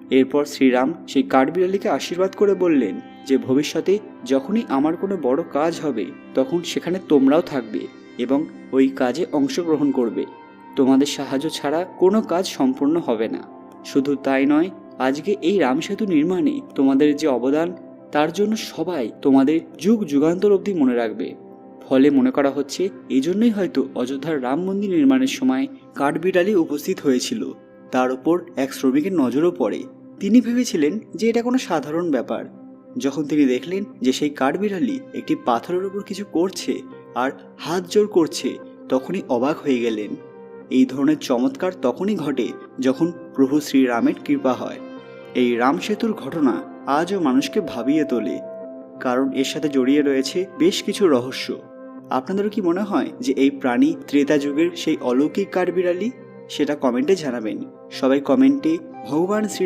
এরপর শ্রীরাম সেই কাঠবিড়ালিকে আশীর্বাদ করে বললেন যে ভবিষ্যতে যখনই আমার কোনো বড় কাজ হবে তখন সেখানে তোমরাও থাকবে এবং ওই কাজে অংশগ্রহণ করবে। তোমাদের সাহায্য ছাড়া কোনো কাজ সম্পূর্ণ হবে না। শুধু তাই নয়, আজকে এই রাম সেতু নির্মাণে তোমাদের যে অবদান তার জন্য সবাই তোমাদের যুগ যুগান্তর অবধি মনে রাখবে। ফলে মনে করা হচ্ছে এই জন্যই হয়তো অযোধ্যার রাম মন্দির নির্মাণের সময় কাঠবিড়ালি উপস্থিত হয়েছিল। তার উপর এক শ্রমিকের নজরও পড়ে। তিনি ভেবেছিলেন যে এটা কোনো সাধারণ ব্যাপার। যখন তিনি দেখলেন যে সেই কাঠবিড়ালি একটি পাথরের উপর কিছু করছে আর হাত জোড় করছে, তখনই অবাক হয়ে গেলেন। এই ধরনের চমৎকার তখনই ঘটে যখন প্রভু শ্রীরামের কৃপা হয়। এই রাম সেতুর ঘটনা আজও মানুষকে ভাবিয়ে তোলে, কারণ এর সাথে জড়িয়ে রয়েছে বেশ কিছু রহস্য। আপনাদেরও কি মনে হয় যে এই প্রাণী ত্রেতা যুগের সেই অলৌকিক কাঠবিড়ালি? সেটা কমেন্টে জানাবেন। সবাই কমেন্টে ভগবান শ্রী